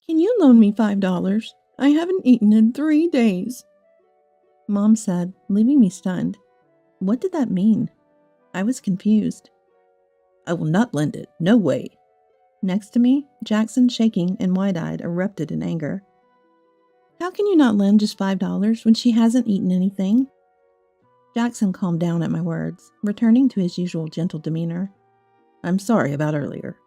Can you loan me $5? I haven't eaten in 3 days. Mom said, leaving me stunned. What did that mean? I was confused. I will not lend it. No way. Next to me, Jackson, shaking and wide-eyed, erupted in anger. How can you not lend just $5 when she hasn't eaten anything? Jackson calmed down at my words, returning to his usual gentle demeanor. I'm sorry about earlier.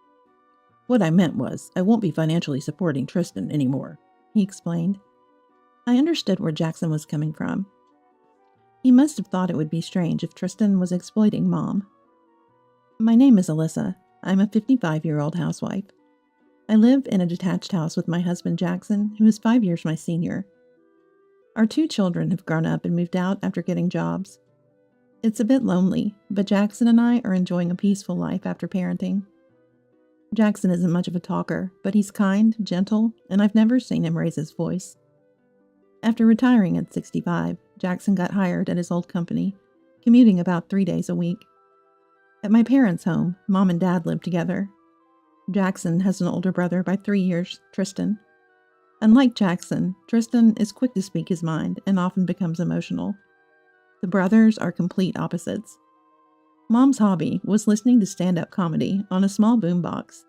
What I meant was, I won't be financially supporting Tristan anymore, he explained. I understood where Jackson was coming from. He must have thought it would be strange if Tristan was exploiting Mom. My name is Alyssa. I'm a 55-year-old housewife. I live in a detached house with my husband Jackson, who is 5 years my senior. Our 2 children have grown up and moved out after getting jobs. It's a bit lonely, but Jackson and I are enjoying a peaceful life after parenting. Jackson isn't much of a talker, but he's kind, gentle, and I've never seen him raise his voice. After retiring at 65, Jackson got hired at his old company, commuting about 3 days a week. At my parents' home, Mom and Dad live together. Jackson has an older brother by 3 years, Tristan. Unlike Jackson, Tristan is quick to speak his mind and often becomes emotional. The brothers are complete opposites. Mom's hobby was listening to stand-up comedy on a small boombox.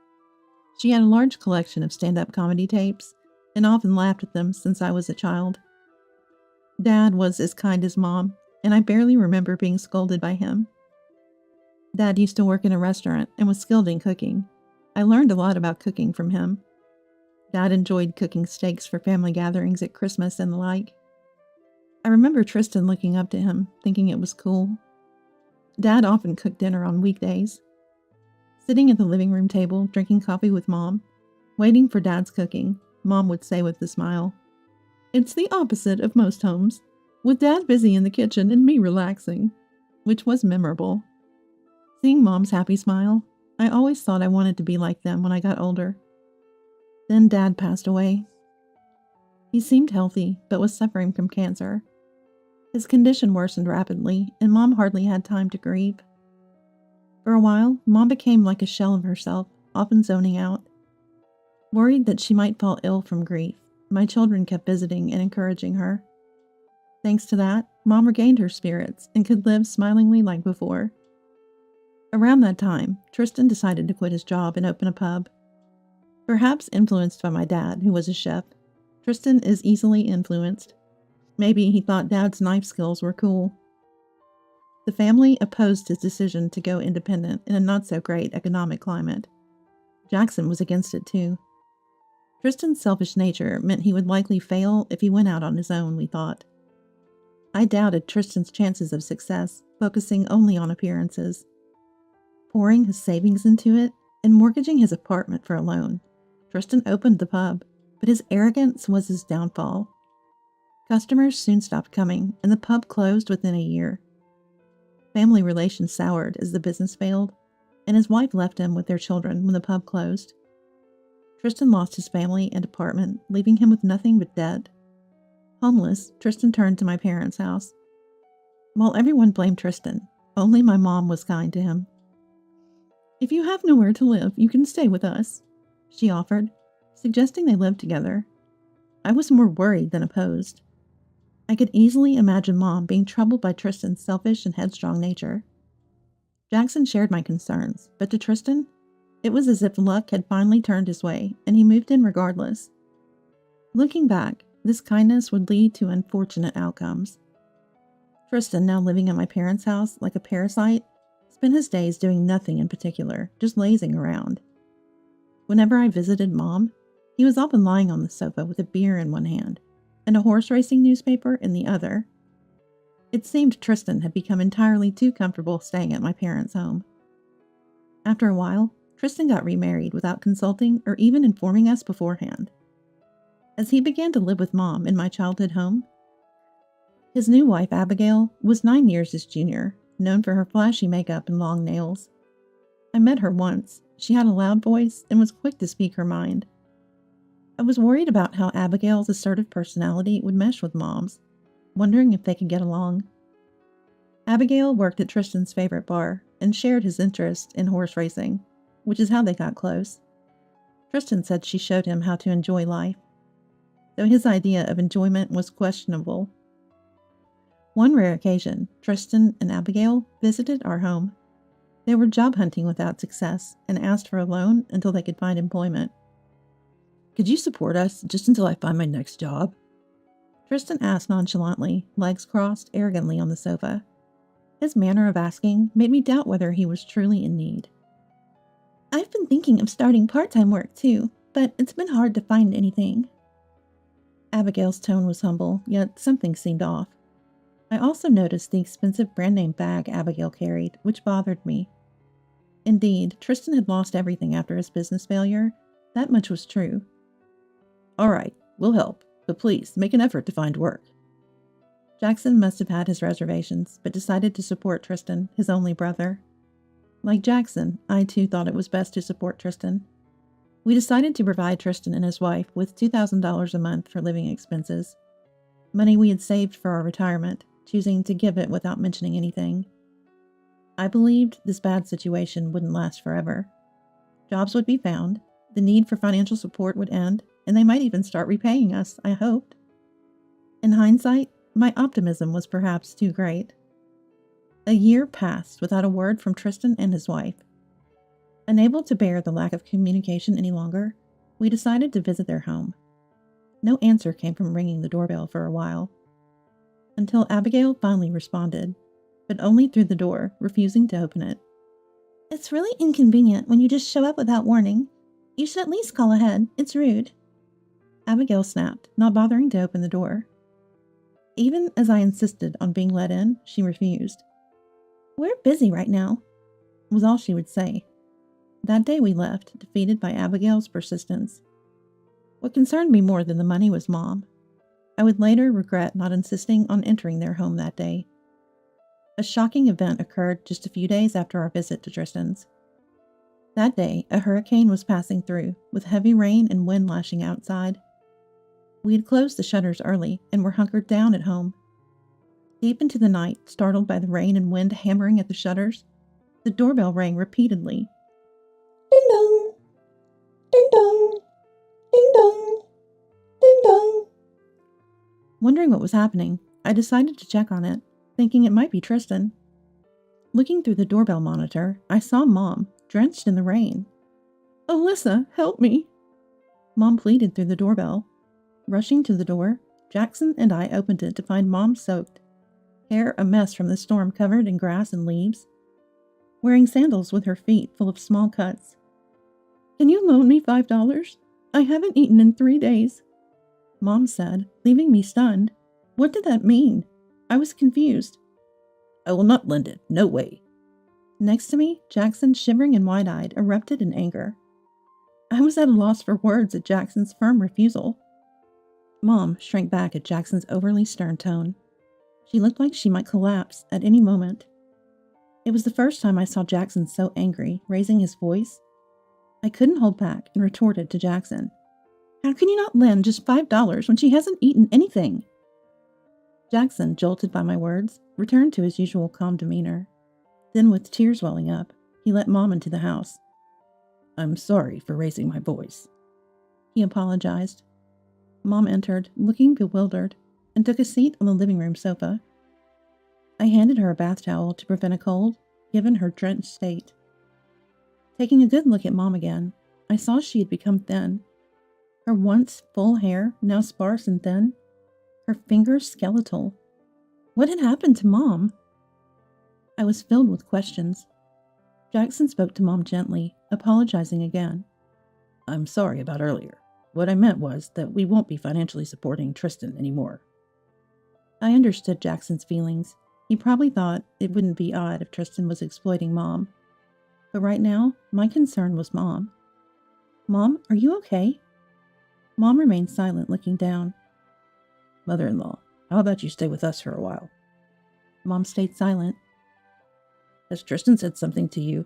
She had a large collection of stand-up comedy tapes and often laughed at them since I was a child. Dad was as kind as Mom, and I barely remember being scolded by him. Dad used to work in a restaurant and was skilled in cooking. I learned a lot about cooking from him. Dad enjoyed cooking steaks for family gatherings at Christmas and the like. I remember Tristan looking up to him, thinking it was cool. Dad often cooked dinner on weekdays. Sitting at the living room table, drinking coffee with Mom, waiting for Dad's cooking, Mom would say with a smile, "It's the opposite of most homes, with Dad busy in the kitchen and me relaxing," which was memorable. Seeing Mom's happy smile, I always thought I wanted to be like them when I got older. Then Dad passed away. He seemed healthy, but was suffering from cancer. His condition worsened rapidly, and Mom hardly had time to grieve. For a while, Mom became like a shell of herself, often zoning out. Worried that she might fall ill from grief, my children kept visiting and encouraging her. Thanks to that, Mom regained her spirits and could live smilingly like before. Around that time, Tristan decided to quit his job and open a pub. Perhaps influenced by my dad, who was a chef, Tristan is easily influenced. Maybe he thought Dad's knife skills were cool. The family opposed his decision to go independent in a not-so-great economic climate. Jackson was against it too. Tristan's selfish nature meant he would likely fail if he went out on his own, we thought. I doubted Tristan's chances of success, focusing only on appearances. Pouring his savings into it and mortgaging his apartment for a loan, Tristan opened the pub, but his arrogance was his downfall. Customers soon stopped coming, and the pub closed within a year. Family relations soured as the business failed, and his wife left him with their children when the pub closed. Tristan lost his family and apartment, leaving him with nothing but debt. Homeless, Tristan turned to my parents' house. While everyone blamed Tristan, only my mom was kind to him. "If you have nowhere to live, you can stay with us," she offered, suggesting they live together. I was more worried than opposed. I could easily imagine Mom being troubled by Tristan's selfish and headstrong nature. Jackson shared my concerns, but to Tristan, it was as if luck had finally turned his way, and he moved in regardless. Looking back, this kindness would lead to unfortunate outcomes. Tristan, now living at my parents' house like a parasite, spent his days doing nothing in particular, just lazing around. Whenever I visited Mom, he was often lying on the sofa with a beer in one hand and a horse racing newspaper in the other. It seemed Tristan had become entirely too comfortable staying at my parents' home. After a while, Tristan got remarried without consulting or even informing us beforehand. As he began to live with Mom in my childhood home, his new wife, Abigail, was 9 years his junior, known for her flashy makeup and long nails. I met her once. She had a loud voice and was quick to speak her mind. I was worried about how Abigail's assertive personality would mesh with Mom's, wondering if they could get along. Abigail worked at Tristan's favorite bar and shared his interest in horse racing, which is how they got close. Tristan said she showed him how to enjoy life, though his idea of enjoyment was questionable. One rare occasion, Tristan and Abigail visited our home. They were job hunting without success and asked for a loan until they could find employment. Could you support us just until I find my next job? Tristan asked nonchalantly, legs crossed arrogantly on the sofa. His manner of asking made me doubt whether he was truly in need. I've been thinking of starting part-time work too, but it's been hard to find anything. Abigail's tone was humble, yet something seemed off. I also noticed the expensive brand-name bag Abigail carried, which bothered me. Indeed, Tristan had lost everything after his business failure. That much was true. All right, we'll help, but please make an effort to find work. Jackson must have had his reservations, but decided to support Tristan, his only brother. Like Jackson, I too thought it was best to support Tristan. We decided to provide Tristan and his wife with $2,000 a month for living expenses, money we had saved for our retirement, choosing to give it without mentioning anything. I believed this bad situation wouldn't last forever. Jobs would be found, the need for financial support would end, and they might even start repaying us, I hoped. In hindsight, my optimism was perhaps too great. A year passed without a word from Tristan and his wife. Unable to bear the lack of communication any longer, we decided to visit their home. No answer came from ringing the doorbell for a while, until Abigail finally responded, but only through the door, refusing to open it. It's really inconvenient when you just show up without warning. You should at least call ahead. It's rude. Abigail snapped, not bothering to open the door. Even as I insisted on being let in, she refused. We're busy right now, was all she would say. That day we left, defeated by Abigail's persistence. What concerned me more than the money was Mom. I would later regret not insisting on entering their home that day. A shocking event occurred just a few days after our visit to Tristan's. That day, a hurricane was passing through, with heavy rain and wind lashing outside. We had closed the shutters early and were hunkered down at home. Deep into the night, startled by the rain and wind hammering at the shutters, the doorbell rang repeatedly. Ding dong! Ding dong! Ding dong! Ding dong! Wondering what was happening, I decided to check on it, thinking it might be Tristan. Looking through the doorbell monitor, I saw Mom, drenched in the rain. Alyssa, help me! Mom pleaded through the doorbell. Rushing to the door, Jackson and I opened it to find Mom soaked, hair a mess from the storm covered in grass and leaves, wearing sandals with her feet full of small cuts. Can you loan me $5? I haven't eaten in 3 days, Mom said, leaving me stunned. What did that mean? I was confused. I will not lend it, no way. Next to me, Jackson, shivering and wide-eyed, erupted in anger. I was at a loss for words at Jackson's firm refusal. Mom shrank back at Jackson's overly stern tone. She looked like she might collapse at any moment. It was the first time I saw Jackson so angry, raising his voice. I couldn't hold back and retorted to Jackson. How can you not lend just $5 when she hasn't eaten anything? Jackson, jolted by my words, returned to his usual calm demeanor. Then, with tears welling up, he let Mom into the house. I'm sorry for raising my voice, he apologized. Mom entered, looking bewildered, and took a seat on the living room sofa. I handed her a bath towel to prevent a cold, given her drenched state. Taking a good look at Mom again, I saw she had become thin. Her once full hair, now sparse and thin. Her fingers skeletal. What had happened to Mom? I was filled with questions. Jackson spoke to Mom gently, apologizing again. I'm sorry about earlier. What I meant was that we won't be financially supporting Tristan anymore. I understood Jackson's feelings. He probably thought it wouldn't be odd if Tristan was exploiting Mom. But right now, my concern was Mom. Mom, are you okay? Mom remained silent, looking down. Mother-in-law, how about you stay with us for a while? Mom stayed silent. Has Tristan said something to you?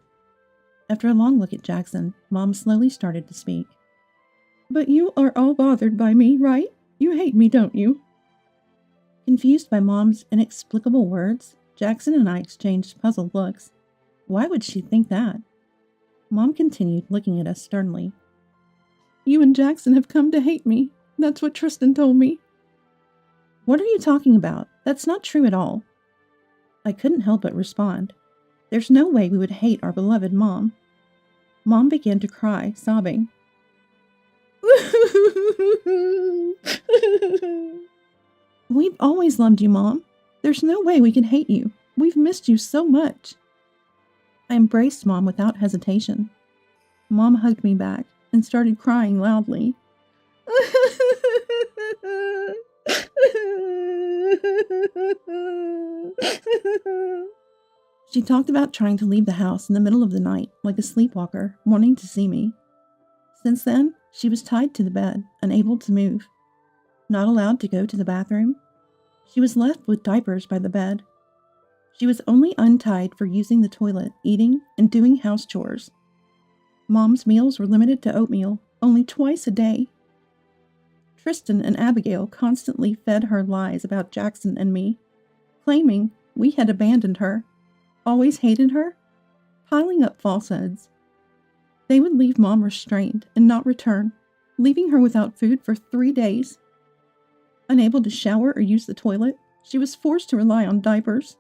After a long look at Jackson, Mom slowly started to speak. But you are all bothered by me, right? You hate me, don't you? Confused by Mom's inexplicable words, Jackson and I exchanged puzzled looks. Why would she think that? Mom continued, looking at us sternly. You and Jackson have come to hate me. That's what Tristan told me. What are you talking about? That's not true at all. I couldn't help but respond. There's no way we would hate our beloved Mom. Mom began to cry, sobbing. We've always loved you, Mom. There's no way we can hate you. We've missed you so much. I embraced Mom without hesitation. Mom hugged me back and started crying loudly. She talked about trying to leave the house in the middle of the night like a sleepwalker, wanting to see me. Since then, she was tied to the bed, unable to move. Not allowed to go to the bathroom. She was left with diapers by the bed. She was only untied for using the toilet, eating, and doing house chores. Mom's meals were limited to oatmeal, only twice a day. Tristan and Abigail constantly fed her lies about Jackson and me, claiming we had abandoned her, always hated her, piling up falsehoods. They would leave Mom restrained and not return, leaving her without food for 3 days. Unable to shower or use the toilet, she was forced to rely on diapers.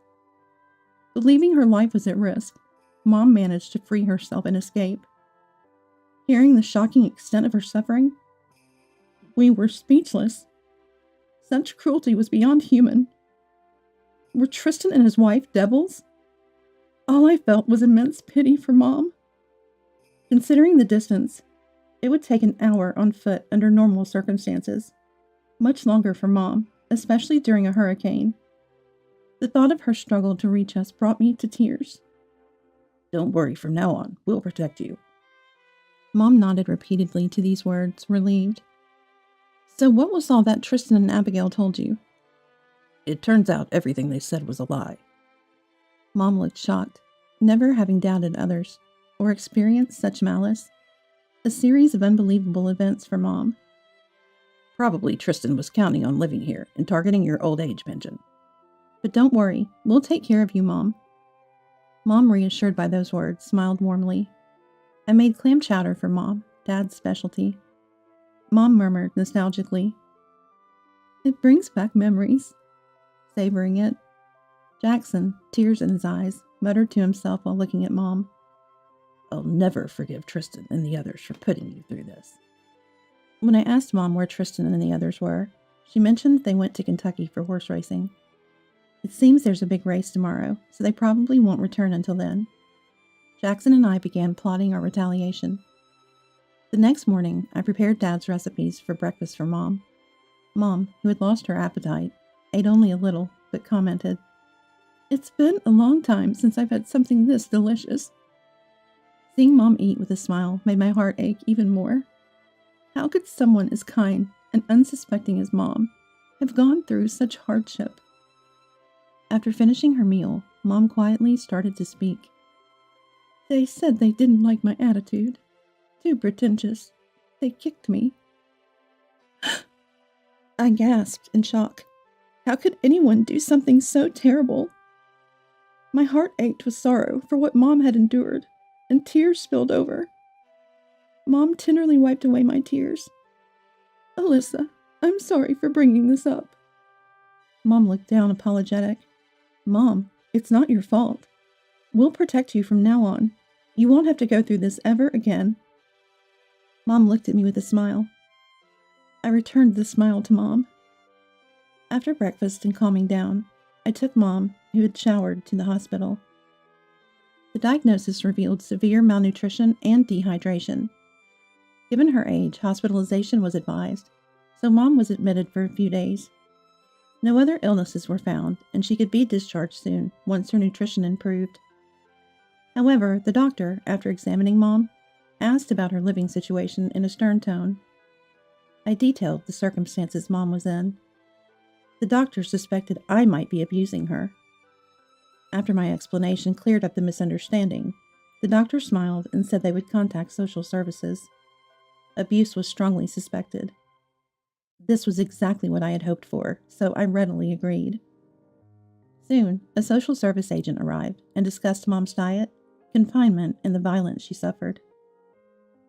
Believing her life was at risk, Mom managed to free herself and escape. Hearing the shocking extent of her suffering, we were speechless. Such cruelty was beyond human. Were Tristan and his wife devils? All I felt was immense pity for Mom. Considering the distance, it would take an hour on foot under normal circumstances. Much longer for Mom, especially during a hurricane. The thought of her struggle to reach us brought me to tears. Don't worry, from now on, we'll protect you. Mom nodded repeatedly to these words, relieved. So what was all that Tristan and Abigail told you? It turns out everything they said was a lie. Mom looked shocked, never having doubted others, or experienced such malice. A series of unbelievable events for Mom. Probably Tristan was counting on living here and targeting your old age pension. But don't worry, we'll take care of you, Mom. Mom, reassured by those words, smiled warmly. I made clam chowder for Mom, Dad's specialty. Mom murmured nostalgically. It brings back memories. Savoring it. Jackson, tears in his eyes, muttered to himself while looking at Mom. I'll never forgive Tristan and the others for putting you through this. When I asked Mom where Tristan and the others were, she mentioned they went to Kentucky for horse racing. It seems there's a big race tomorrow, so they probably won't return until then. Jackson and I began plotting our retaliation. The next morning, I prepared Dad's recipes for breakfast for Mom. Mom, who had lost her appetite, ate only a little, but commented, It's been a long time since I've had something this delicious. Seeing Mom eat with a smile made my heart ache even more. How could someone as kind and unsuspecting as Mom have gone through such hardship? After finishing her meal, Mom quietly started to speak. They said they didn't like my attitude. Too pretentious. They kicked me. I gasped in shock. How could anyone do something so terrible? My heart ached with sorrow for what Mom had endured, and tears spilled over. Mom tenderly wiped away my tears. Alyssa, I'm sorry for bringing this up. Mom looked down, apologetic. Mom, it's not your fault. We'll protect you from now on. You won't have to go through this ever again. Mom looked at me with a smile. I returned the smile to Mom. After breakfast and calming down, I took Mom, who had showered, to the hospital. The diagnosis revealed severe malnutrition and dehydration. Given her age, hospitalization was advised, so Mom was admitted for a few days. No other illnesses were found, and she could be discharged soon once her nutrition improved. However, the doctor, after examining Mom, asked about her living situation in a stern tone. I detailed the circumstances Mom was in. The doctor suspected I might be abusing her. After my explanation cleared up the misunderstanding, the doctor smiled and said they would contact social services. Abuse was strongly suspected. This was exactly what I had hoped for, so I readily agreed. Soon, a social service agent arrived and discussed Mom's diet, confinement, and the violence she suffered.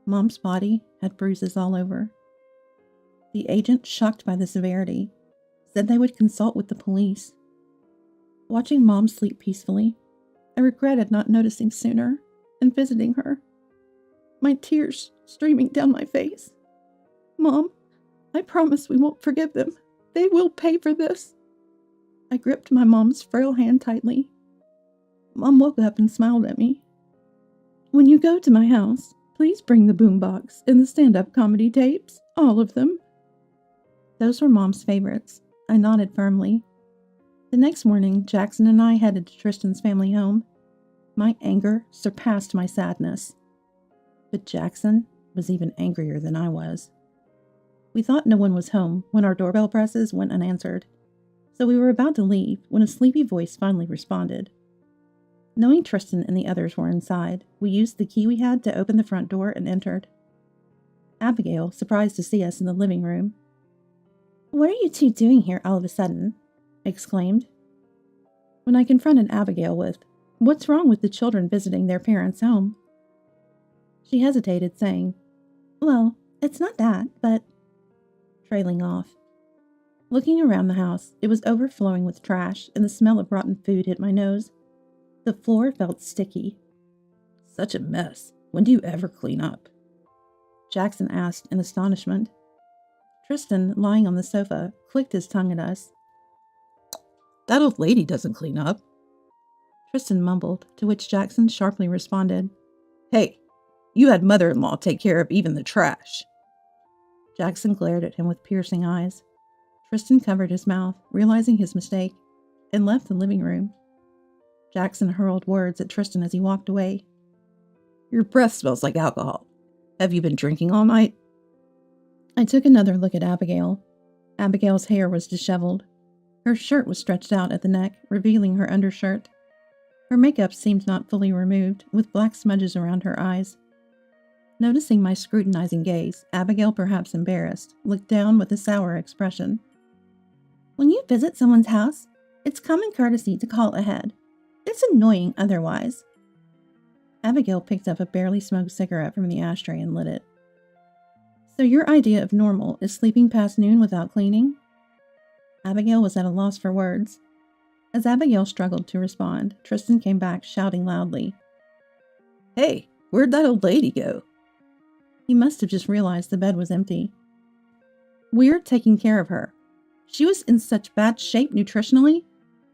Mom's body had bruises all over. The agent, shocked by the severity, said they would consult with the police. Watching Mom sleep peacefully, I regretted not noticing sooner and visiting her, my tears streaming down my face. Mom, I promise we won't forgive them. They will pay for this. I gripped my mom's frail hand tightly. Mom woke up and smiled at me. When you go to my house, please bring the boombox and the stand-up comedy tapes, all of them. Those were Mom's favorites. I nodded firmly. The next morning, Jackson and I headed to Tristan's family home. My anger surpassed my sadness. But Jackson was even angrier than I was. We thought no one was home when our doorbell presses went unanswered, so we were about to leave when a sleepy voice finally responded. Knowing Tristan and the others were inside, we used the key we had to open the front door and entered. Abigail, surprised to see us in the living room. "What are you two doing here all of a sudden?" exclaimed. When I confronted Abigail with, "What's wrong with the children visiting their parents' home?" she hesitated, saying, "Well, it's not that, but..." trailing off. Looking around the house, it was overflowing with trash, and the smell of rotten food hit my nose. The floor felt sticky. "Such a mess. When do you ever clean up?" Jackson asked in astonishment. Tristan, lying on the sofa, clicked his tongue at us. "That old lady doesn't clean up," Tristan mumbled, to which Jackson sharply responded, "Hey, you had mother-in-law take care of even the trash." Jackson glared at him with piercing eyes. Tristan covered his mouth, realizing his mistake, and left the living room. Jackson hurled words at Tristan as he walked away. "Your breath smells like alcohol. Have you been drinking all night?" I took another look at Abigail. Abigail's hair was disheveled. Her shirt was stretched out at the neck, revealing her undershirt. Her makeup seemed not fully removed, with black smudges around her eyes. Noticing my scrutinizing gaze, Abigail, perhaps embarrassed, looked down with a sour expression. "When you visit someone's house, it's common courtesy to call ahead. It's annoying otherwise." Abigail picked up a barely smoked cigarette from the ashtray and lit it. "So your idea of normal is sleeping past noon without cleaning?" Abigail was at a loss for words. As Abigail struggled to respond, Tristan came back, shouting loudly, "Hey, where'd that old lady go?" He must have just realized the bed was empty. "We're taking care of her. She was in such bad shape nutritionally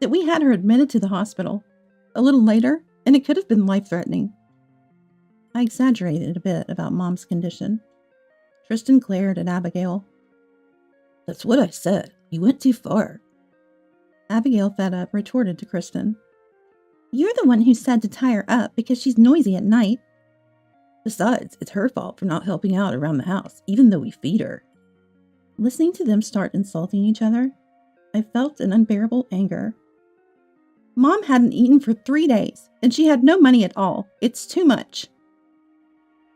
that we had her admitted to the hospital. A little later, and it could have been life-threatening." I exaggerated a bit about Mom's condition. Tristan glared at Abigail. "That's what I said. You went too far." Abigail, fed up, retorted to Tristan, "You're the one who said to tie her up because she's noisy at night." "Besides, it's her fault for not helping out around the house, even though we feed her." Listening to them start insulting each other, I felt an unbearable anger. "Mom hadn't eaten for 3 days, and she had no money at all. It's too much."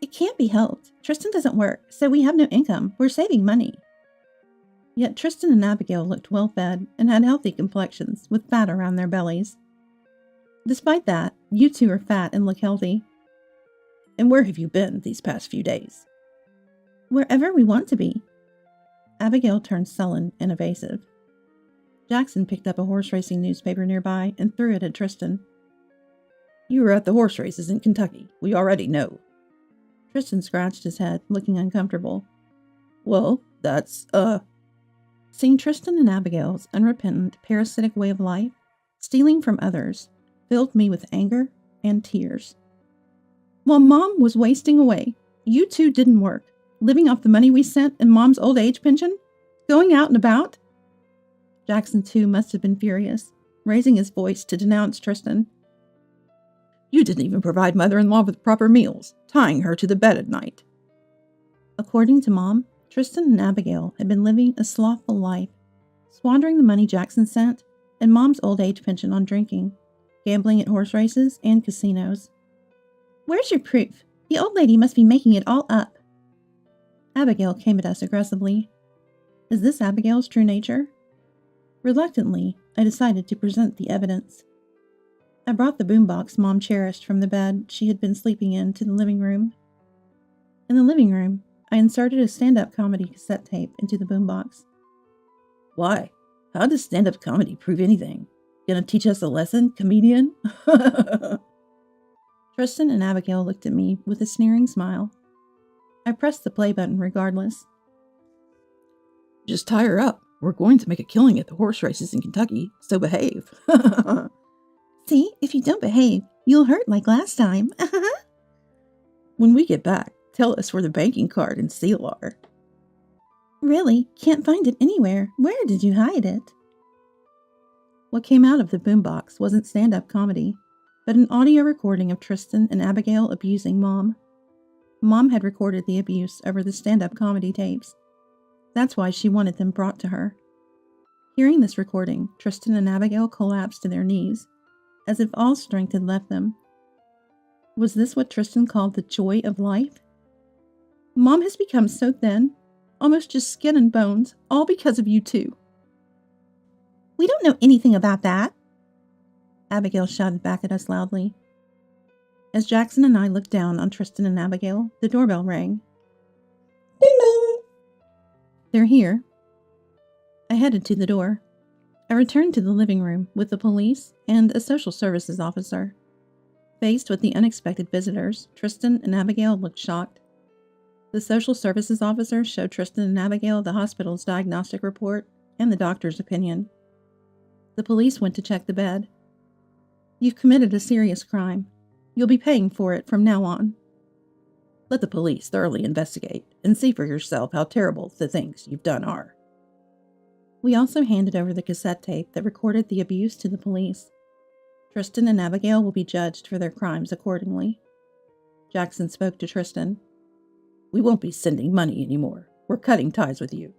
"It can't be helped. Tristan doesn't work, so we have no income. We're saving money." Yet Tristan and Abigail looked well-fed and had healthy complexions, with fat around their bellies. "Despite that, you two are fat and look healthy." "And where have you been these past few days?" "Wherever we want to be." Abigail turned sullen and evasive. Jackson picked up a horse racing newspaper nearby and threw it at Tristan. "You were at the horse races in Kentucky. We already know." Tristan scratched his head, looking uncomfortable. "Well, that's, Seeing Tristan and Abigail's unrepentant, parasitic way of life, stealing from others, filled me with anger and tears. While Mom was wasting away, you two didn't work, living off the money we sent and Mom's old age pension, going out and about. Jackson, too, must have been furious, raising his voice to denounce Tristan. "You didn't even provide mother-in-law with proper meals, tying her to the bed at night." According to Mom, Tristan and Abigail had been living a slothful life, squandering the money Jackson sent and Mom's old age pension on drinking, gambling at horse races and casinos. "Where's your proof? The old lady must be making it all up." Abigail came at us aggressively. Is this Abigail's true nature? Reluctantly, I decided to present the evidence. I brought the boombox Mom cherished from the bed she had been sleeping in to the living room. In the living room, I inserted a stand-up comedy cassette tape into the boombox. Why? How does stand-up comedy prove anything? Gonna teach us a lesson, comedian? Tristan and Abigail looked at me with a sneering smile. I pressed the play button regardless. Just tie her up. We're going to make a killing at the horse races in Kentucky, so behave. See, if you don't behave, you'll hurt like last time. When we get back, tell us where the banking card and seal are. Really? Can't find it anywhere. Where did you hide it? What came out of the boombox wasn't stand-up comedy, but an audio recording of Tristan and Abigail abusing Mom. Mom had recorded the abuse over the stand-up comedy tapes. That's why she wanted them brought to her. Hearing this recording, Tristan and Abigail collapsed to their knees, as if all strength had left them. Was this what Tristan called the joy of life? Mom has become so thin, almost just skin and bones, all because of you two. We don't know anything about that, Abigail shouted back at us loudly. As Jackson and I looked down on Tristan and Abigail, the doorbell rang. Ding dong! They're here. I headed to the door. I returned to the living room with the police and a social services officer. Faced with the unexpected visitors, Tristan and Abigail looked shocked. The social services officer showed Tristan and Abigail the hospital's diagnostic report and the doctor's opinion. The police went to check the bed. You've committed a serious crime. You'll be paying for it from now on. Let the police thoroughly investigate and see for yourself how terrible the things you've done are. We also handed over the cassette tape that recorded the abuse to the police. Tristan and Abigail will be judged for their crimes accordingly. Jackson spoke to Tristan. We won't be sending money anymore. We're cutting ties with you.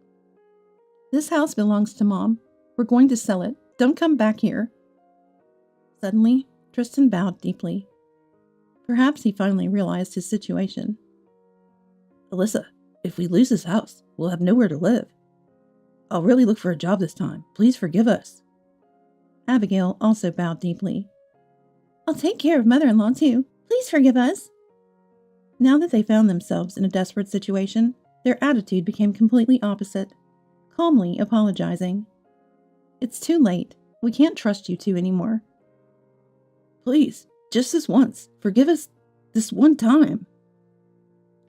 This house belongs to Mom. We're going to sell it. Don't come back here. Suddenly, Tristan bowed deeply. Perhaps he finally realized his situation. Alyssa, if we lose this house, we'll have nowhere to live. I'll really look for a job this time. Please forgive us. Abigail also bowed deeply. I'll take care of Mother-in-law too. Please forgive us. Now that they found themselves in a desperate situation, their attitude became completely opposite, calmly apologizing. It's too late. We can't trust you two anymore. Please, just this once. Forgive us this one time.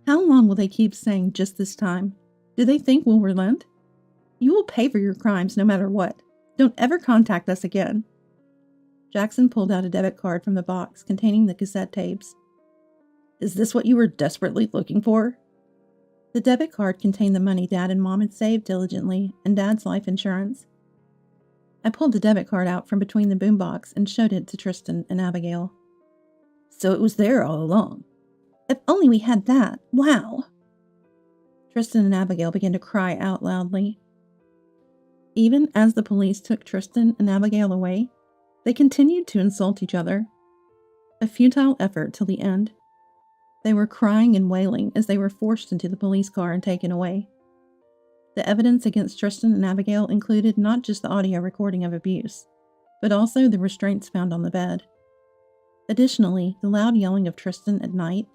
How long will they keep saying just this time? Do they think we'll relent? You will pay for your crimes no matter what. Don't ever contact us again. Jackson pulled out a debit card from the box containing the cassette tapes. Is this what you were desperately looking for? The debit card contained the money Dad and Mom had saved diligently and Dad's life insurance. I pulled the debit card out from between the boombox and showed it to Tristan and Abigail. So it was there all along. If only we had that. Wow. Tristan and Abigail began to cry out loudly. Even as the police took Tristan and Abigail away, they continued to insult each other. A futile effort till the end. They were crying and wailing as they were forced into the police car and taken away. The evidence against Tristan and Abigail included not just the audio recording of abuse, but also the restraints found on the bed. Additionally, the loud yelling of Tristan at night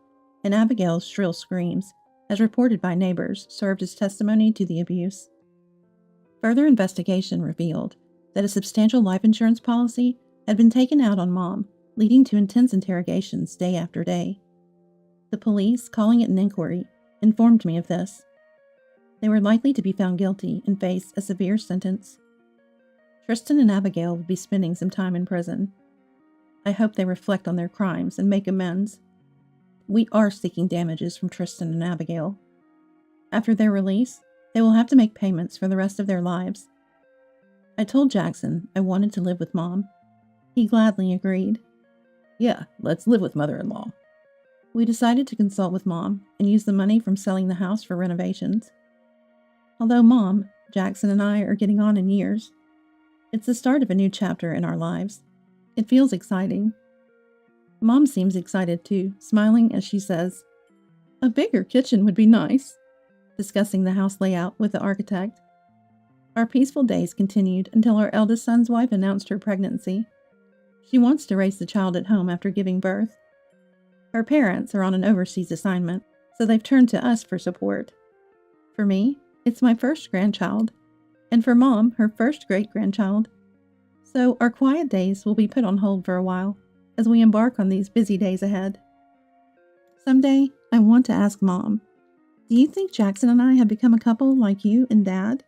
and Abigail's shrill screams, as reported by neighbors, served as testimony to the abuse. Further investigation revealed that a substantial life insurance policy had been taken out on Mom, leading to intense interrogations day after day. The police, calling it an inquiry, informed me of this. They were likely to be found guilty and face a severe sentence. Tristan and Abigail will be spending some time in prison. I hope they reflect on their crimes and make amends. We are seeking damages from Tristan and Abigail. After their release, they will have to make payments for the rest of their lives. I told Jackson I wanted to live with Mom. He gladly agreed. Yeah, let's live with Mother-in-law. We decided to consult with Mom and use the money from selling the house for renovations. Although Mom, Jackson, and I are getting on in years, it's the start of a new chapter in our lives. It feels exciting. Mom seems excited too, smiling as she says, "A bigger kitchen would be nice," discussing the house layout with the architect. Our peaceful days continued until our eldest son's wife announced her pregnancy. She wants to raise the child at home after giving birth. Her parents are on an overseas assignment, so they've turned to us for support. For me, it's my first grandchild, and for Mom, her first great-grandchild. So our quiet days will be put on hold for a while as we embark on these busy days ahead. Someday, I want to ask Mom, do you think Jackson and I have become a couple like you and Dad?